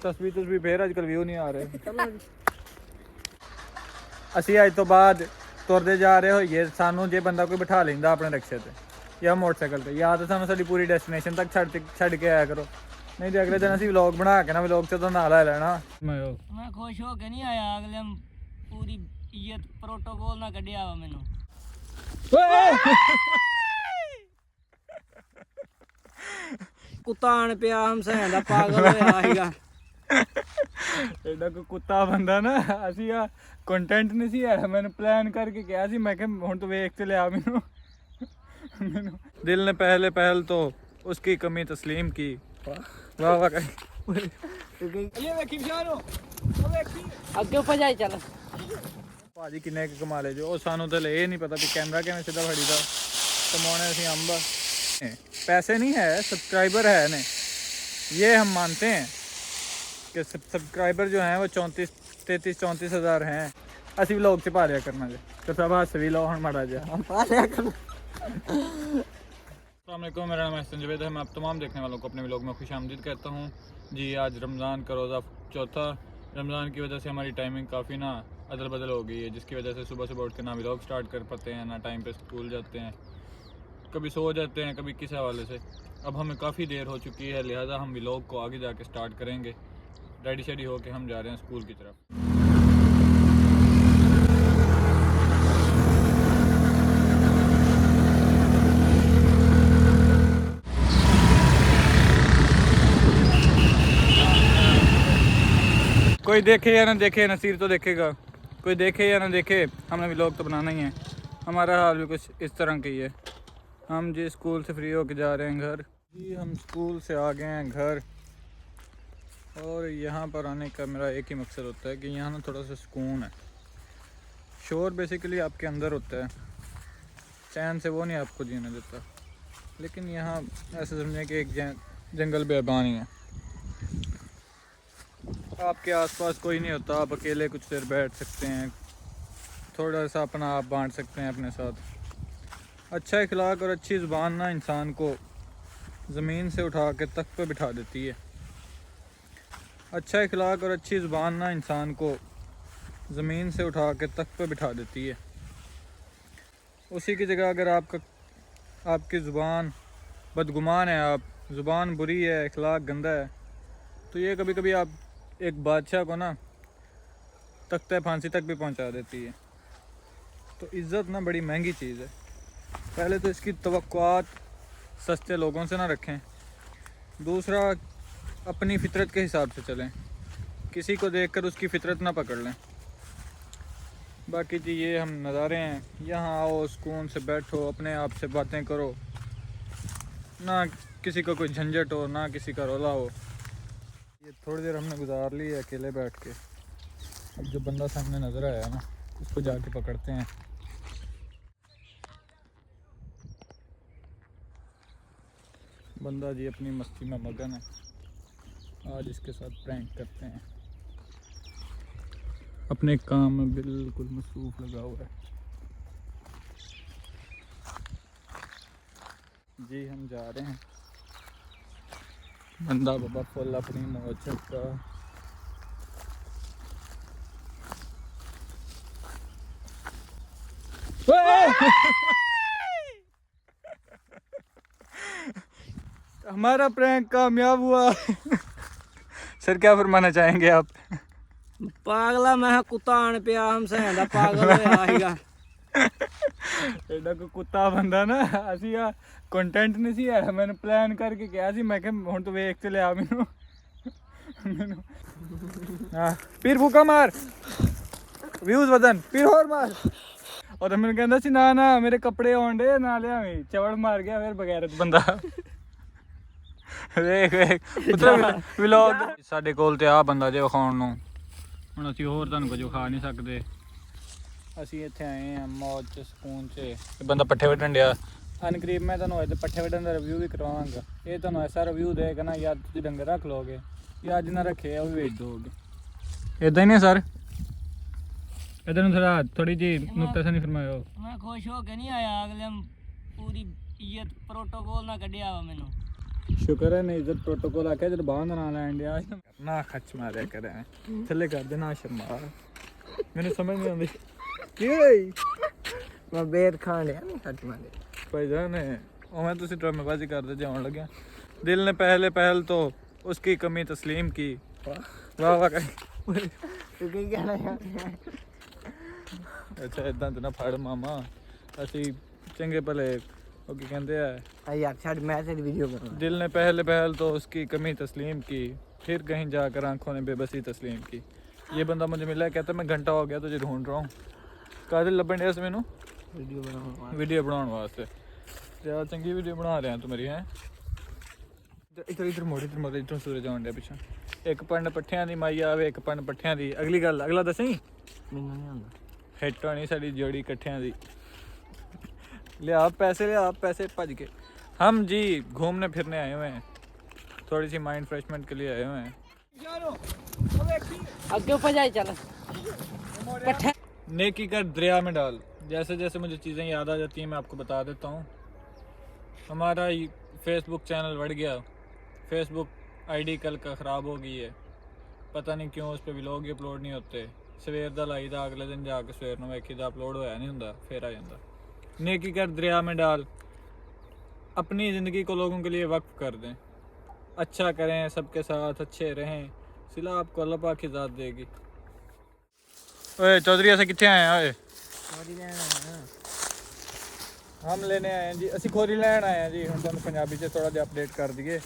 तस्वीर फिर अजकल व्यू नहीं आ रहे। ਅਸੀਂ ਅੱਜ ਤੋਂ ਬਾਅਦ ਤੁਰਦੇ ਜਾ ਰਹੇ ਹੋਈਏ, ਸਾਨੂੰ ਜੇ ਬੰਦਾ ਕੋਈ ਬਿਠਾ ਲੈਂਦਾ ਆਪਣੇ ਰਿਕਸ਼ੇ ਤੇ ਜਾਂ ਮੋਟਰਸਾਈਕਲ ਤੇ, ਜਾਂ ਤਾਂ ਸਾਨੂੰ ਸਾਡੀ ਪੂਰੀ ਡੈਸਟੀਨੇਸ਼ਨ ਤੱਕ ਛੱਡ ਕੇ ਆਇਆ ਕਰੋ, ਨਹੀਂ ਤੇ ਅਗਲੇ ਦਿਨ ਅਸੀਂ ਵਲੌਗ ਬਣਾ ਕੇ ਨਾ ਵਲੌਗ ਚ ਤੋਂ ਨਾਲ ਲੈ ਲੈਣਾ। ਮੈਂ ਖੁਸ਼ ਹੋ ਕੇ ਨਹੀਂ ਆਇਆ, ਅਗਲੇ ਪੂਰੀ ਇੱਜ਼ਤ ਪ੍ਰੋਟੋਕੋਲ ਨਾਲ ਕੱਢਿਆ ਵਾ ਮੈਨੂੰ। ਕੁੱਤਾ ਆਣ ਪਿਆ ਹਮਸਾਇਆ ਦਾ ਪਾਗਲ ਹੋਇਆ ਸੀਗਾ। ਐਡਾ ਕੋਈ ਕੁੱਤਾ ਬੰਦਾ ਨਾ, ਅਸੀਂ ਆ ਕੰਟੈਂਟ ਨਹੀਂ ਸੀ ਹੈ, ਮੈਨੂੰ ਪਲਾਨ ਕਰਕੇ ਕਿਹਾ ਸੀ, ਮੈਂ ਕਿਹਾ ਹੁਣ ਤੂੰ ਵੇਖ ਤੇ ਲਿਆ ਮੈਨੂੰ। दिल ने पहले पहल तो उसकी कमी तस्लीम की। वाह वाह ਅੱਗੇ ਭਜਾਈ ਚੱਲ। ਭਾਜੀ ਕਿੰਨੇ ਕੁ ਕਮਾ ਲੇ ਜੋ, ਉਹ ਸਾਨੂੰ ਤਾਂ ਇਹ नहीं पता कि कैमरा किवें सीधा फड़ीदा। कमाने ਅਸੀਂ अंब पैसे नहीं है, सब्सक्राइबर है ने, ये हम मानते हैं कि सब्सक्राइबर जो हैं वो 33-34 हज़ार हैं। ਅਸੀਂ व्लॉग च पा लिया करना जे, तो सब हस भी लो हम माड़ा जा पा लिया करना। अस्सलामुअलैकुम, मेरा नाम है संजवेद है। मैं आप तमाम देखने वालों को अपने व्लॉग में खुशामदीद कहता हूँ जी। आज रमज़ान का रोज़ा चौथा, रमज़ान की वजह से हमारी टाइमिंग काफ़ी ना अदल बदल हो गई है, जिसकी वजह से सुबह सुबह उठ के ना व्लॉग स्टार्ट कर पाते हैं, ना टाइम पे स्कूल जाते हैं, कभी सो जाते हैं, कभी किस हवाले से। अब हमें काफ़ी देर हो चुकी है, लिहाजा हम व्लॉग को आगे जाके स्टार्ट करेंगे। रेडी शेडी होके हम जा रहे हैं स्कूल की तरफ। कोई देखे या ना देखे, नसीर तो देखेगा, कोई देखे या ना देखे, हमने व्लॉग तो बनाना ही है। हमारा हाल भी कुछ इस तरह का ही है। हम जी स्कूल से फ्री होके जा रहे हैं घर जी। हम स्कूल से आ गए हैं घर, और यहाँ पर आने का मेरा एक ही मकसद होता है कि यहाँ ना थोड़ा सा सुकून है। शोर बेसिकली आपके अंदर होता है, चैन से वो नहीं आपको जीने देता, लेकिन यहाँ ऐसे समझें कि एक जंगल बेबानी है। आपके आसपास कोई नहीं होता, आप अकेले कुछ देर बैठ सकते हैं, थोड़ा सा अपना आप बांट सकते हैं अपने साथ। अच्छा इखलाक और अच्छी ज़ुबान ना इंसान को ज़मीन से उठा के तख्त पे बिठा देती है। अच्छा इखलाक और अच्छी ज़ुबान ना इंसान को ज़मीन से उठा के तख्त पे बिठा देती है। उसी की जगह अगर आपकी ज़ुबान बदगुमान है, आप ज़ुबान बुरी है, इखलाक गंदा है, तो ये कभी कभी आप एक बादशाह को ना तख्ते फांसी तक भी पहुंचा देती है। तो इज़्ज़त ना बड़ी महंगी चीज़ है। पहले तो इसकी तवक्कुआत सस्ते लोगों से ना रखें, दूसरा अपनी फितरत के हिसाब से चलें, किसी को देखकर उसकी फितरत ना पकड़ लें। बाकी जी ये हम नज़ारे हैं, यहाँ आओ सुकून से बैठो, अपने आप से बातें करो, ना किसी को कोई झंझट हो, ना किसी का रौला हो। ये थोड़ी देर हमने गुजार ली है अकेले बैठ के। अब जो बंदा सामने नज़र आया ना, उसको जाके पकड़ते हैं। बंदा जी अपनी मस्ती में मगन है, आज इसके साथ प्रैंक करते हैं। अपने काम में बिल्कुल मसरूफ़ लगा हुआ है जी। हम जा रहे हैं, बंदा बाबा फुल अपनी मौज का। हमारा प्रैंक कामयाब हुआ। सर क्या फरमाना चाहेंगे आप? ਪਾਗਲਾ ਮੈਂ ਕੁੱਤਾ ਆਣ ਪਿਆ ਹਮਸਾਇਆ ਦਾ ਪਾਗਲ ਹੋਇਆ ਸੀਗਾ। ਐਡਾ ਕੋਈ ਕੁੱਤਾ ਬੰਦਾ ਨਾ, ਅਸੀਂ ਆ ਕੰਟੈਂਟ ਨਹੀਂ ਸੀ ਹੈ, ਮੈਨੂੰ ਪਲਾਨ ਕਰਕੇ ਕਿਹਾ ਸੀ, ਮੈਂ ਕਿਹਾ ਹੁਣ ਤੂੰ ਵੇਖ ਤੇ ਲਿਆ ਮੈਨੂੰ। ਹਾਂ ਪੀਰ ਫੂਕਾ ਮਾਰ, ਵਿਊਜ਼ ਵਧਣ, ਪੀਰ ਹੋਰ ਮਾਰ। और मैंने कहता सी ना ना मेरे कपड़े आउण डे ना लियावी, चवड़ मार गया फिर बगैरत बंदा। ਵੇਖ ਵਲੌਗ ਸਾਡੇ ਕੋਲ ਤੇ ਆ ਬੰਦਾ ਜੇ ਵਿਖਾਉਣ ਨੂੰ, ਹੁਣ ਅਸੀਂ ਹੋਰ ਤੁਹਾਨੂੰ ਕੁਝ ਵਿਖਾ ਨਹੀਂ ਸਕਦੇ। ਅਸੀਂ ਇੱਥੇ ਆਏ ਹਾਂ ਮੌਜ 'ਚ, ਸਕੂਨ 'ਚ। ਇਹ ਬੰਦਾ ਪੱਠੇ ਵੱਢਣ ਡਿਆ। ਅਨਕਰੀਬ ਮੈਂ ਤੁਹਾਨੂੰ ਅੱਜ ਪੱਠੇ ਵੱਢਣ ਦਾ ਰਿਵਿਊ ਵੀ ਕਰਵਾਵਾਂਗਾ। ਇਹ ਤੁਹਾਨੂੰ ਐਸਾ ਰਿਵਿਊ ਦੇਗਾ ਨਾ, ਯਾਰ ਤੁਸੀਂ ਡੰਗਰ ਰੱਖ ਲਓਗੇ, ਜਾਂ ਅੱਜ ਨਾ ਰੱਖੇ ਉਹ ਵੀ ਵੇਚ ਦੋਗੇ। ਇੱਦਾਂ ਹੀ ਨੇ ਸਰ, इधर ਨੂੰ थोड़ी जी नुक्ता से नहीं फरमायो। मैं खुश हो के नहीं आया, अगले पूरी ਇੱਜ਼ਤ ਪ੍ਰੋਟੋਕੋਲ ਨਾਲ ਕੱਢਿਆ ਵਾ ਮੈਨੂੰ। शुक्र है नहीं इज्जत प्रोटोकॉल आके जब बांध ना लैंड दिया ना खच मारे करे थले कर देना शर्मा मैंने समझ नहीं आती क्यों मैं बेर खान लिया नहीं सच मारे भाई जान है ओ मैं तुसी ड्रामेबाजी कर दे जाने लगे दिल ने पहले पहल तो उसकी कमी तस्लीम की वाह वाह कहीं तू की कहना यार अच्छा इदां तो ना फड़ मामा ਅਸੀਂ ਚੰਗੇ ਭਲੇ ਉਹ ਕੀ ਕਹਿੰਦੇ ਆ यार छाड़ मैं तेरी वीडियो करूंगा दिल ने पहले पहल तो उसकी कमी तस्लीम की फिर कहीं जाकर आंखों ने बेबसी तस्लीम की ये बंदा मुझे मिला कहता मैं घंटा हो गया तुझे ढूंढ रहा हूँ कादिल लभन डे मैनू वीडियो बनाऊंगा वीडियो बनाने वास्ते यार चंगी वीडियो बना रहे हैं तू मेरी है इधर इधर मोड़ इधर सूरज आउंड पिछा एक पंड पट्ठियां दी माई आवे एक पंड पट्ठियां दी अगली गल अगला दसई मैनू नहीं आंदा हिट होनी साडी जोड़ी इकट्ठियां दी लिया पैसे भज के हम जी घूमने फिरने आए हुए हैं थोड़ी सी माइंड फ्रेशमेंट के लिए आए हुए हैं आगे ऊपर जाए चल पट्ठा नेकी कर दरिया में डाल जैसे जैसे मुझे चीज़ें याद आ जाती हैं मैं आपको बता देता हूँ हमारा फेसबुक चैनल बढ़ गया फेसबुक आईडी कल का ख़राब हो गई है पता नहीं क्यों उस पर व्लॉग ही अपलोड नहीं होते सवेर दा लाई दा अगले दिन जाके सवेर में वेखी दा अपलोड होया नहीं हुंदा फिर आ जाता नेकी कर दरिया में डाल अपनी ज़िंदगी को लोगों के लिए वक्फ कर दें अच्छा करें सबके साथ अच्छे रहें सिला आपको अल्लाह पाक की ज़ात देगी ओए चौधरी ऐसे कितने आए हैं ओए सॉरी लेना हम लेने आए हैं जी ਅਸੀਂ ਖੋਰੀ ਲੈਣ ਆਏ ਹਾਂ ਜੀ ਹੁਣ ਤੁਹਾਨੂੰ ਪੰਜਾਬੀ 'ਚ ਥੋੜਾ ਜਿਹਾ ਅਪਡੇਟ ਕਰ ਦਈਏ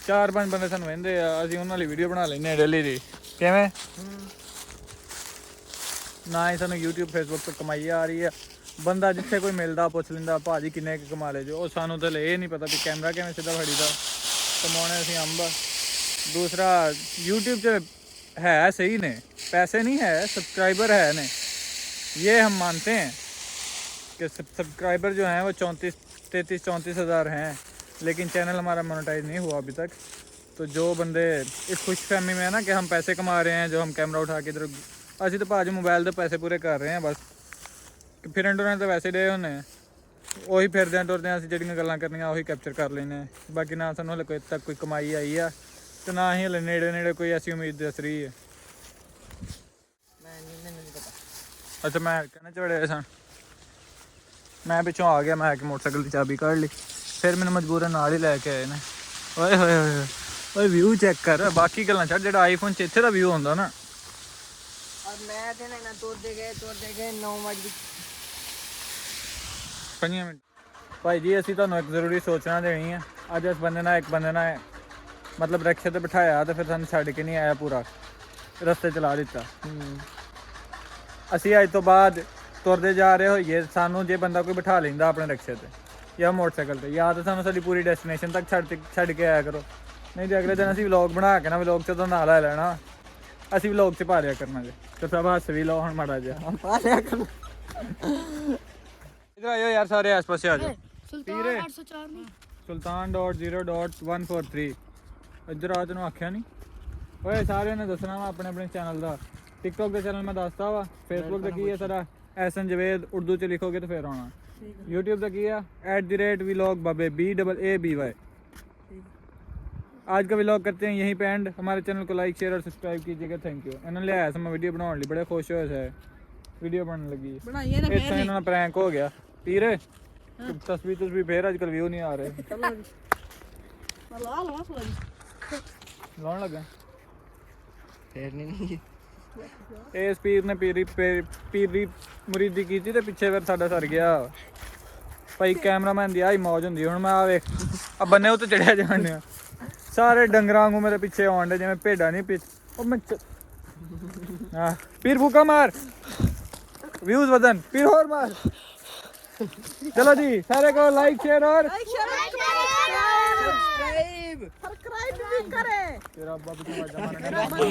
4-5 ਬੰਦੇ ਸਾਨੂੰ ਵਹਿੰਦੇ ਆ ਅਸੀਂ ਉਹਨਾਂ ਲਈ ਵੀਡੀਓ ਬਣਾ ਲੈਂਦੇ ਆ ਡੇਲੀ ਦੀ ਕਿਵੇਂ ਨਾ ਹੀ ਸਾਨੂੰ YouTube Facebook ਤੋਂ ਕਮਾਈ ਆ ਰਹੀ ਆ ਬੰਦਾ ਜਿੱਥੇ ਕੋਈ ਮਿਲਦਾ ਪੁੱਛ ਲੈਂਦਾ ਭਾਜੀ ਕਿੰਨੇ ਕੁ ਕਮਾ ਲੇ ਜੋ ਉਹ ਸਾਨੂੰ ਤਾਂ ਇਹ ਨਹੀਂ ਪਤਾ ਵੀ ਕੈਮਰਾ ਕਿਵੇਂ ਸਿੱਧਾ ਫੜੀਦਾ ਕਮਾਉਣੇ ਅਸੀਂ ਅੰਬ दूसरा YouTube 'ਚ है सही ने पैसे नहीं है सब्सक्राइबर है ने ये हम मानते हैं कि सब्सक्राइबर जो हैं वो 33-34 हज़ार हैं लेकिन चैनल हमारा मोनेटाइज नहीं हुआ अभी तक तो जो बंदे इस खुशफहमी में है ना कि हम पैसे कमा रहे हैं जो हम कैमरा उठा के इधर असी तो भाजी मोबाइल के पैसे पूरे कर रहे हैं बस फिर उन्होंने तो वैसे डे होने ਉਹੀ ਫਿਰਦਿਆਂ ਤੁਰਦਿਆਂ ਅਸੀਂ ਜਿਹੜੀਆਂ ਗੱਲਾਂ ਕਰਨੀਆਂ ਉਹੀ ਕੈਪਚਰ ਕਰ ਲੈਂਦੇ ਬਾਕੀ ਨਾ ਸਾਨੂੰ ਹਲੇ ਕੋਈ ਤੱਕ ਕੋਈ ਕਮਾਈ ਆਈ ਆ ਤੇ ਨਾ ਹੀ ਹਲੇ ਨੇੜੇ ਕੋਈ ਐਸੀ ਉਮੀਦ ਦਿਸ ਰਹੀ ਹੈ नहीं पता ਅੱਛਾ ਮੈਂ ਕਹਿੰਦਾ ਚੜੇ ਸਾਂ ਮੈਂ ਪਿੱਛੋਂ ਆ ਗਿਆ ਮੈਂ ਕਿ ਮੋਟਰਸਾਈਕਲ ਦੀ ਚਾਬੀ ਕੱਢ ਲਈ ਫਿਰ ਮੈਨੂੰ ਮਜਬੂਰਨ ਨਾਲ ਹੀ ਲੈ ਕੇ ਆਏ ਨੇ ਓਏ ਹੋਏ ਹੋਏ ਓਏ ਵਿਊ ਚੈੱਕ ਕਰ ਬਾਕੀ ਗੱਲਾਂ ਛੱਡ ਜਿਹੜਾ ਆਈਫੋਨ 'ਚ ਇੱਥੇ ਦਾ ਵਿਊ ਹੁੰਦਾ ਨਾ और मैं थे ना तोड़ते गए 9 बजे 5 ਮਿੰਟ ਭਾਈ ਜੀ ਅਸੀਂ ਤੁਹਾਨੂੰ ਇੱਕ ਜ਼ਰੂਰੀ ਸੋਚਣਾ ਦੇਣੀ ਹੈ ਅੱਜ ਇਸ ਬੰਦੇ ਨਾਲ ਇੱਕ ਬੰਦੇ ਨਾਲ ਮਤਲਬ ਰਿਕਸ਼ੇ ਤੇ ਬਿਠਾਇਆ ਤੇ ਫਿਰ ਸਾਨੂੰ ਛੱਡ ਕੇ ਨਹੀਂ ਆਇਆ ਪੂਰਾ ਰਸਤੇ ਚਲਾ ਦਿੱਤਾ ਅਸੀਂ ਅੱਜ ਤੋਂ ਬਾਅਦ ਤੁਰਦੇ ਜਾ ਰਹੇ ਹੋਈਏ ਸਾਨੂੰ ਜੇ ਬੰਦਾ ਕੋਈ ਬਿਠਾ ਲੈਂਦਾ ਆਪਣੇ ਰਿਕਸ਼ੇ ਤੇ ਜਾਂ ਮੋਟਰਸਾਈਕਲ ਤੇ ਜਾਂ ਤਾਂ ਸਾਨੂੰ ਸਾਡੀ ਪੂਰੀ ਡੈਸਟੀਨੇਸ਼ਨ ਤੱਕ ਛੱਡ ਕੇ ਆਇਆ ਕਰੋ ਨਹੀਂ ਤੇ ਅਗਲੇ ਦਿਨ ਅਸੀਂ ਵਲੌਗ ਬਣਾ ਕੇ ਨਾ ਵਲੌਗ 'ਚ ਤਾਂ ਨਾਲ ਲੈ ਲੈਣਾ ਅਸੀਂ ਵਲੌਗ 'ਚ ਪਾ ਲਿਆ ਕਰਨਾ ਜੇ ਤੇ ਸਭ ਹੱਸ ਵੀ ਲਓ ਹੁਣ ਮਾੜਾ ਜਿਹਾ पा लिया कर इधर आइयो यार सारे आस पास आ जाओ सुल्तान 804 नहीं sultan.0.143 इधर आ तैਨੂੰ ਆਖਿਆ ਨਹੀਂ ਓਏ ਸਾਰਿਆਂ ਨੇ ਦੱਸਣਾ ਵਾ ਆਪਣੇ ਆਪਣੇ ਚੈਨਲ ਦਾ ਟਿਕਟੌਕ ਦੇ ਚੈਨਲ ਮੈਂ ਦੱਸਤਾ ਵਾ ਫੇਸਬੁੱਕ ਦਾ ਕੀ ਹੈ ਸਾਡਾ ਐਸਨ ਜਵੇਦ ਉਰਦੂ ਚ ਲਿਖੋਗੇ ਤਾਂ ਫੇਰ ਆਉਣਾ YouTube ਦਾ ਕੀ ਹੈ @vlogbabe BAABY आज का व्लॉग करते हैं यहीं पे एंड हमारे चैनल को लाइक शेयर और सब्सक्राइब कीजिएगा थैंक यू इन्होंने लिया है मैं वीडियो बनाने लिए बड़े खुश होए थे वीडियो बनने लगी बनाइए ना इतना इन्होंने प्रैंक हो गया पीर तस्वीर फिर आजकल व्यू नहीं आ रहे लाने लगा फिर नहीं इस पीर ने पीरी मुरीदी की थी पिछे फिर साडा सर गया भाई कैमरामैन दी आई मौज हुंदी हुण मैं आ वेख आ बन्ने उत्ते चढ़िया जाने सारे डंगरां वांगू मेरे पिछे आउंदे जिवें भेडां नहीं पिछ ओ मैं हां पीर फूका मार व्यूज वदन पीर और मार चलो जी सारे को लाइक शेयर और सब्सक्राइब सब्सक्राइब भी करें तेरा बाबू को जमाना